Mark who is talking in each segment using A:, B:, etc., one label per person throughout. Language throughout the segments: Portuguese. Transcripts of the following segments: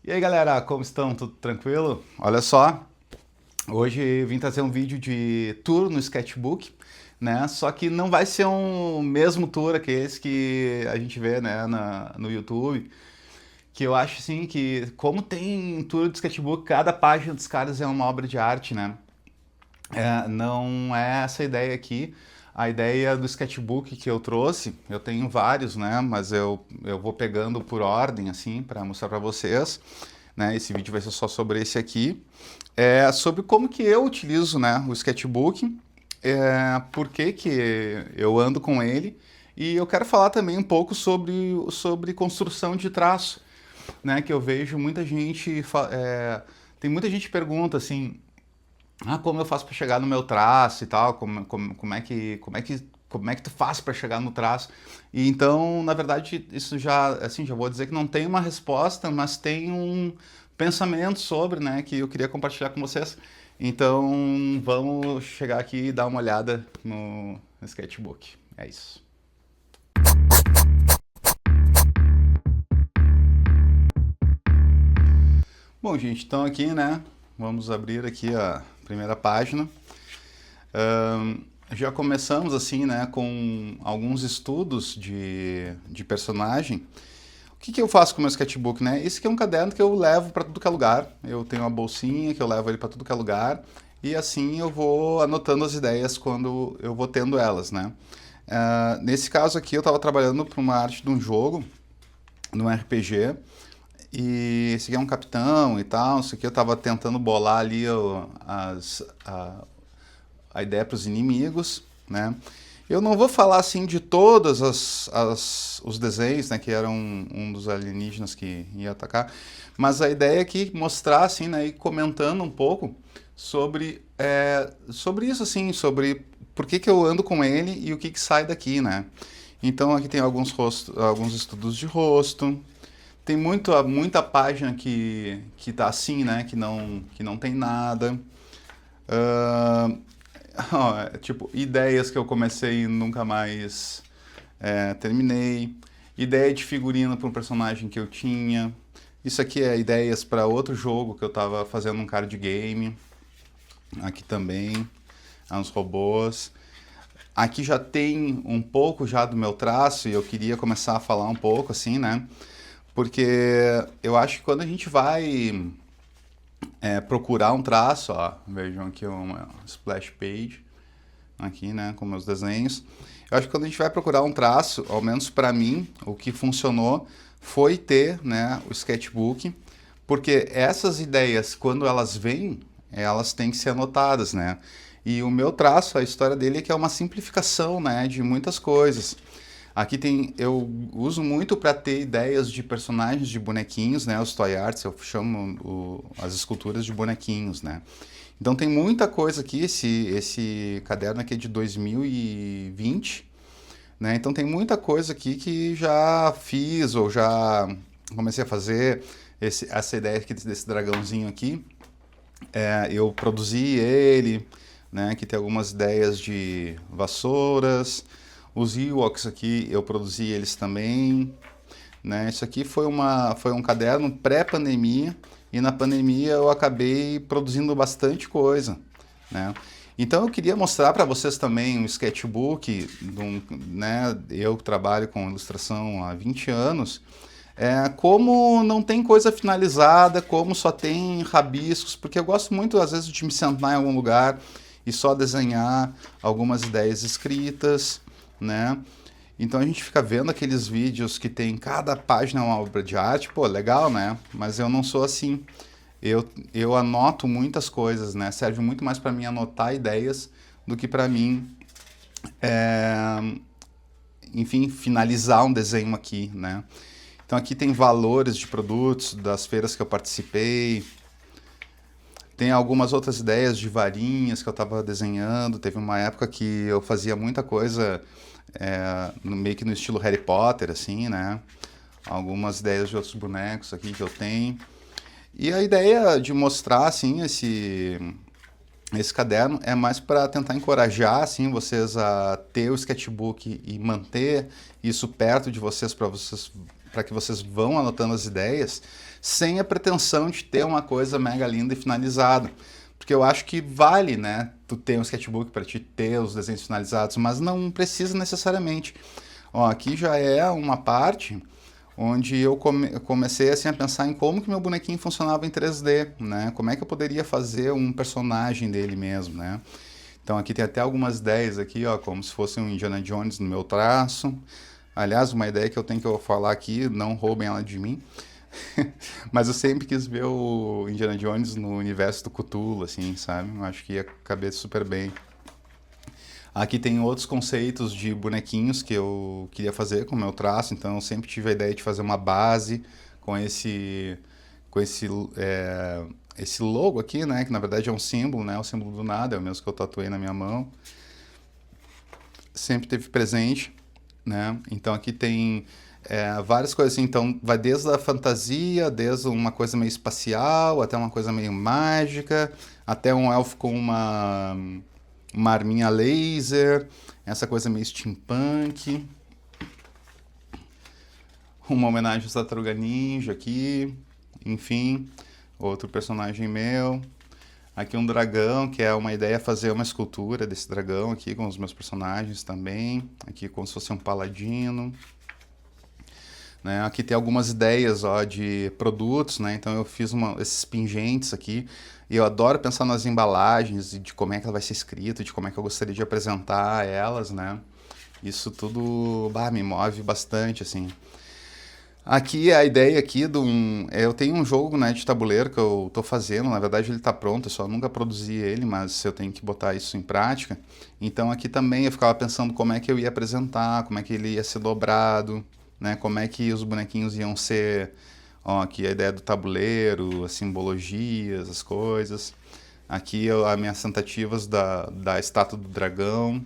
A: E aí galera, como estão? Tudo tranquilo? Olha só, hoje vim trazer um vídeo de tour no sketchbook, né? Só que não vai ser um mesmo tour que esse que a gente vê, né, no YouTube, que eu acho assim que como tem tour de sketchbook, cada página dos caras é uma obra de arte, né? Não é essa a ideia aqui. A ideia do sketchbook que eu trouxe, eu tenho vários, né? Mas eu vou pegando por ordem, assim, para mostrar para vocês. Né? Esse vídeo vai ser só sobre esse aqui. É sobre como que eu utilizo, né, o sketchbook, por que eu ando com ele. E eu quero falar também um pouco sobre construção de traço, né? Que eu vejo muita gente... tem muita gente que pergunta assim, como eu faço para chegar no meu traço e tal, como é que tu faz para chegar no traço? E então, na verdade, isso já, assim, já vou dizer que não tem uma resposta, mas tem um pensamento sobre, né, que eu queria compartilhar com vocês. Então, vamos chegar aqui e dar uma olhada no sketchbook. É isso. Bom, gente, então aqui, né, vamos abrir aqui a primeira página. Já começamos assim, né, com alguns estudos de personagem. O que eu faço com o meu sketchbook, né? Esse aqui é um caderno que eu levo para tudo que é lugar. Eu tenho uma bolsinha que eu levo ele para tudo que é lugar e assim eu vou anotando as ideias quando eu vou tendo elas, né? Nesse caso aqui eu estava trabalhando para uma arte de um jogo, num RPG, e esse aqui é um capitão e tal. Isso aqui eu estava tentando bolar ali a ideia para os inimigos, né? Eu não vou falar assim de todos os desenhos, né, que eram um dos alienígenas que ia atacar, mas a ideia é que mostrar assim, né, e comentando um pouco sobre isso assim, sobre por que eu ando com ele e o que sai daqui, né? Então aqui tem alguns estudos de rosto, tem muita página que tá assim, né, que não tem nada. Uh, tipo, ideias que eu comecei e nunca mais terminei. Ideia de figurino para um personagem que eu tinha. Isso aqui é ideias para outro jogo que eu estava fazendo um card game. Aqui também, uns robôs. Aqui já tem um pouco já do meu traço e eu queria começar a falar um pouco assim, né? Porque eu acho que quando a gente vai procurar um traço, ó, vejam aqui uma splash page, aqui, né, com meus desenhos. Eu acho que quando a gente vai procurar um traço, ao menos para mim, o que funcionou foi ter, né, o sketchbook, porque essas ideias, quando elas vêm, elas têm que ser anotadas, né? E o meu traço, a história dele é que é uma simplificação, né, de muitas coisas. Aqui eu uso muito para ter ideias de personagens de bonequinhos, né? Os toy arts, eu chamo as esculturas de bonequinhos, né? Então tem muita coisa aqui, esse caderno aqui é de 2020, né? Então tem muita coisa aqui que já fiz ou já comecei a fazer. Essa ideia aqui desse dragãozinho aqui, eu produzi ele, né? Que tem algumas ideias de vassouras. Os Ewoks aqui eu produzi eles também, né? Isso aqui foi um caderno pré-pandemia e na pandemia eu acabei produzindo bastante coisa, né? Então eu queria mostrar para vocês também um sketchbook, né? Eu trabalho com ilustração há 20 anos, como não tem coisa finalizada, como só tem rabiscos, porque eu gosto muito às vezes de me sentar em algum lugar e só desenhar algumas ideias escritas, né? Então a gente fica vendo aqueles vídeos que tem cada página uma obra de arte, pô, legal, né? Mas eu não sou assim. Eu anoto muitas coisas, né? Serve muito mais para mim anotar ideias do que para mim, enfim, finalizar um desenho aqui, né? Então aqui tem valores de produtos das feiras que eu participei. Tem algumas outras ideias de varinhas que eu estava desenhando. Teve uma época que eu fazia muita coisa meio que no estilo Harry Potter, assim, né? Algumas ideias de outros bonecos aqui que eu tenho. E a ideia de mostrar, assim, esse caderno é mais para tentar encorajar, assim, vocês a ter o sketchbook e manter isso perto de vocês, para que vocês vão anotando as ideias, sem a pretensão de ter uma coisa mega linda e finalizada. Porque eu acho que vale, né, tu ter um sketchbook para te ter os desenhos finalizados, mas não precisa necessariamente. Ó, aqui já é uma parte onde eu comecei assim a pensar em como que meu bonequinho funcionava em 3D, né? Como é que eu poderia fazer um personagem dele mesmo, né? Então aqui tem até algumas ideias aqui, ó, como se fosse um Indiana Jones no meu traço. Aliás, uma ideia que eu tenho que eu falar aqui, não roubem ela de mim, mas eu sempre quis ver o Indiana Jones no universo do Cthulhu, assim, sabe? Eu acho que ia caber super bem. Aqui tem outros conceitos de bonequinhos que eu queria fazer com o meu traço, então eu sempre tive a ideia de fazer uma base com esse logo aqui, né, que na verdade é um símbolo, né, o símbolo do nada, é o mesmo que eu tatuei na minha mão. Sempre teve presente, né? Então aqui tem várias coisas assim, então vai desde a fantasia, desde uma coisa meio espacial, até uma coisa meio mágica, até um elfo com uma arminha laser, essa coisa meio steampunk, uma homenagem ao Tartaruga Ninja aqui, enfim, outro personagem meu. Aqui um dragão, que é uma ideia fazer uma escultura desse dragão aqui com os meus personagens também. Aqui como se fosse um paladino. Né? Aqui tem algumas ideias ó, de produtos, né? Então eu fiz esses pingentes aqui. E eu adoro pensar nas embalagens e de como é que ela vai ser escrita, de como é que eu gostaria de apresentar elas, né? Isso tudo me move bastante, assim. Aqui a ideia aqui eu tenho um jogo, né, de tabuleiro que eu tô fazendo, na verdade ele tá pronto, eu só nunca produzi ele, mas eu tenho que botar isso em prática. Então aqui também eu ficava pensando como é que eu ia apresentar, como é que ele ia ser dobrado, né, como é que os bonequinhos iam ser, ó, aqui a ideia do tabuleiro, as simbologias, as coisas. Aqui as minhas tentativas da estátua do dragão,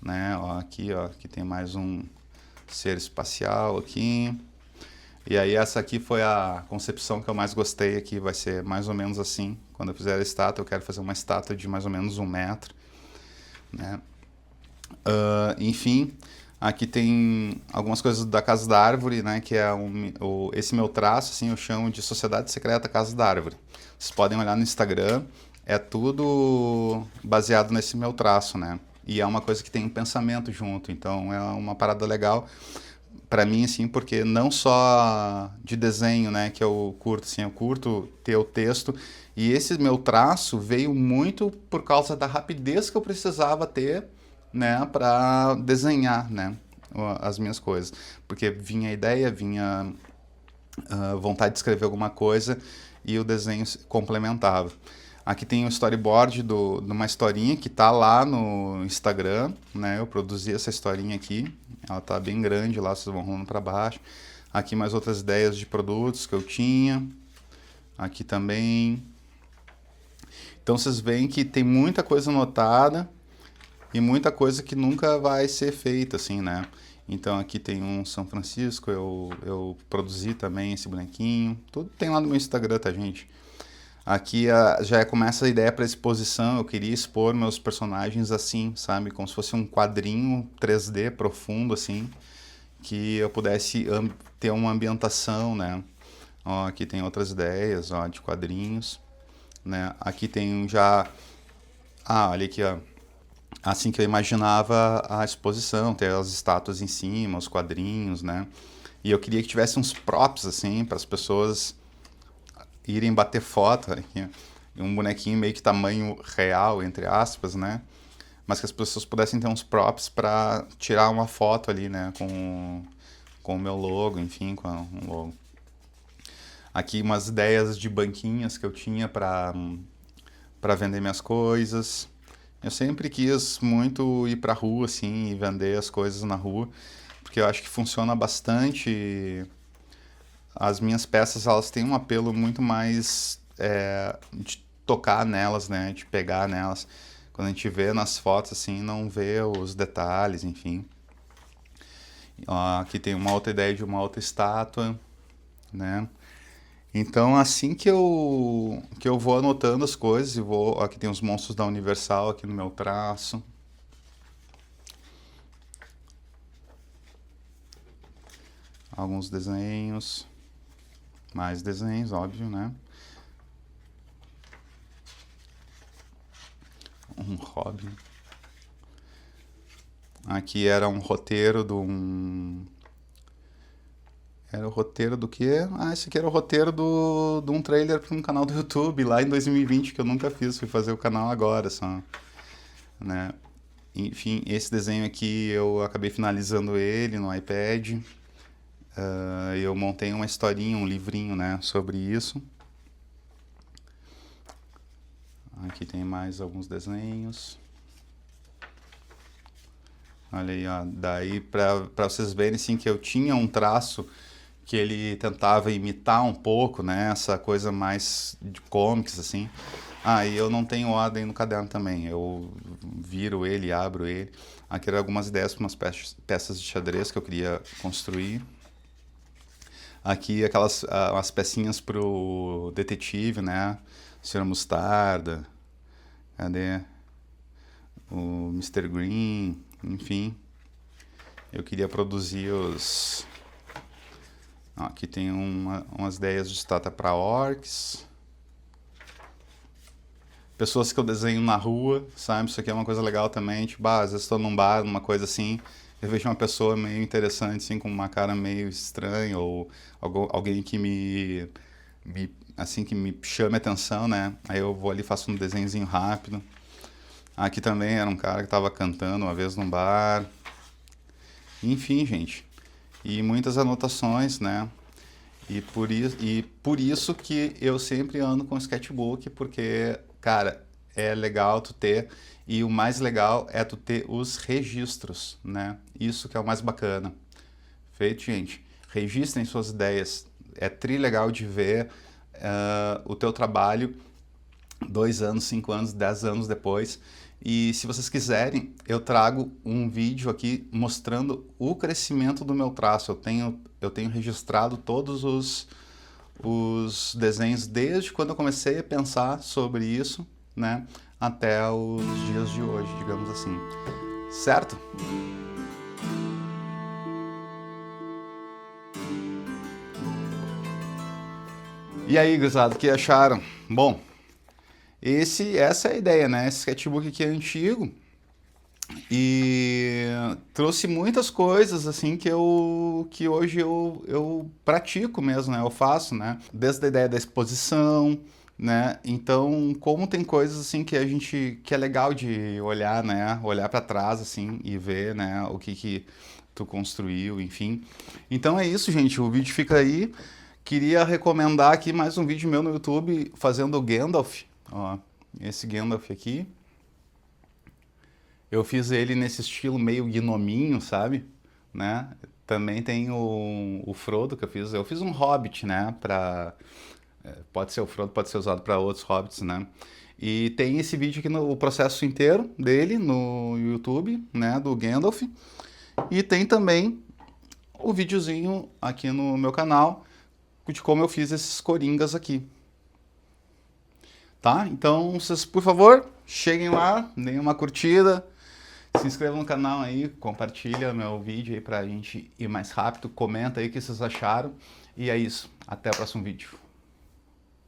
A: né, ó, aqui tem mais um ser espacial aqui. E aí essa aqui foi a concepção que eu mais gostei aqui, vai ser mais ou menos assim. Quando eu fizer a estátua, eu quero fazer uma estátua de mais ou menos 1 metro, né? Enfim, aqui tem algumas coisas da Casa da Árvore, né? Que é esse meu traço, assim, eu chamo de Sociedade Secreta Casa da Árvore. Vocês podem olhar no Instagram, é tudo baseado nesse meu traço, né? E é uma coisa que tem um pensamento junto, então é uma parada legal para mim, assim, porque não só de desenho, né, que eu curto, assim, eu curto ter o texto, e esse meu traço veio muito por causa da rapidez que eu precisava ter, né, para desenhar, né, as minhas coisas, porque vinha a ideia, vinha vontade de escrever alguma coisa e o desenho complementava. Aqui tem o storyboard de uma historinha que tá lá no Instagram, né? Eu produzi essa historinha aqui, ela tá bem grande lá, vocês vão rolando para baixo. Aqui mais outras ideias de produtos que eu tinha. Aqui também. Então vocês veem que tem muita coisa anotada e muita coisa que nunca vai ser feita, assim, né? Então aqui tem um São Francisco, eu produzi também esse bonequinho. Tudo tem lá no meu Instagram, tá, gente? Aqui já começa a ideia para exposição. Eu queria expor meus personagens assim, sabe? Como se fosse um quadrinho 3D profundo, assim, que eu pudesse ter uma ambientação, né? Ó, aqui tem outras ideias, ó, de quadrinhos, né? Aqui tem já... olha aqui, ó. Assim que eu imaginava a exposição, ter as estátuas em cima, os quadrinhos, né? E eu queria que tivesse uns props, assim, para as pessoas irem bater foto, aqui, um bonequinho meio que tamanho real, entre aspas, né? Mas que as pessoas pudessem ter uns props para tirar uma foto ali, né? Com o meu logo, enfim, com um logo. Aqui umas ideias de banquinhas que eu tinha para vender minhas coisas. Eu sempre quis muito ir pra rua, assim, e vender as coisas na rua, porque eu acho que funciona bastante. As minhas peças, elas têm um apelo muito mais de tocar nelas, né? De pegar nelas. Quando a gente vê nas fotos, assim, não vê os detalhes, enfim. Ó, aqui tem uma outra ideia de uma outra estátua, né? Então, assim que eu vou anotando as coisas, e vou... Aqui tem os monstros da Universal aqui no meu traço. Alguns desenhos. Mais desenhos, óbvio, né? Um hobby. Aqui era um roteiro de um... Era o roteiro do quê? Ah, esse aqui era o roteiro de um trailer para um canal do YouTube lá em 2020, que eu nunca fiz, fui fazer o canal agora só, né? Enfim, esse desenho aqui eu acabei finalizando ele no iPad. Eu montei uma historinha, um livrinho, né, sobre isso. Aqui tem mais alguns desenhos. Olha aí, ó. Daí para vocês verem assim, que eu tinha um traço que ele tentava imitar um pouco, né, essa coisa mais de comics, assim. E eu não tenho ordem no caderno também, eu viro ele, abro ele. Aqui eram algumas ideias para umas peças de xadrez que eu queria construir. Aqui aquelas as pecinhas pro detetive, né, Sr. Mostarda, cadê? O Mr. Green, enfim. Eu queria produzir os... Aqui tem umas ideias de estátua para orcs. Pessoas que eu desenho na rua, sabe? Isso aqui é uma coisa legal também. Tipo, às vezes estou num bar, numa coisa assim, eu vejo uma pessoa meio interessante, assim, com uma cara meio estranha, ou alguém que assim, que me chame a atenção, né? Aí eu vou ali e faço um desenhozinho rápido. Aqui também era um cara que estava cantando uma vez num bar. Enfim, gente. E muitas anotações, né? E por isso que eu sempre ando com sketchbook, porque, cara, é legal tu ter, e o mais legal é tu ter os registros, né? Isso que é o mais bacana. Feito, gente? Registrem suas ideias. É trilegal de ver o teu trabalho 2 anos, 5 anos, 10 anos depois. E se vocês quiserem, eu trago um vídeo aqui mostrando o crescimento do meu traço. Eu tenho registrado todos os desenhos desde quando eu comecei a pensar sobre isso, né, até os dias de hoje, digamos assim. Certo? E aí, gurizada, o que acharam? Bom, essa é a ideia, né? Esse sketchbook aqui é antigo e trouxe muitas coisas assim que hoje eu pratico mesmo, né? Eu faço, né? Desde a ideia da exposição, né? Então, como tem coisas assim que é legal de olhar, né? Olhar para trás assim e ver, né? O que tu construiu, enfim. Então é isso, gente. O vídeo fica aí. Queria recomendar aqui mais um vídeo meu no YouTube fazendo o Gandalf. Ó, esse Gandalf aqui. Eu fiz ele nesse estilo meio gnominho, sabe? Né? Também tem o Frodo que eu fiz. Eu fiz um Hobbit, né? Pode ser o Frodo, pode ser usado para outros Hobbits, né? E tem esse vídeo aqui, o processo inteiro dele no YouTube, né? Do Gandalf. E tem também o videozinho aqui no meu canal de como eu fiz esses coringas aqui. Tá? Então, vocês, por favor, cheguem lá, deem uma curtida, se inscrevam no canal aí, compartilha meu vídeo aí pra gente ir mais rápido, comenta aí o que vocês acharam. E é isso, até o próximo vídeo.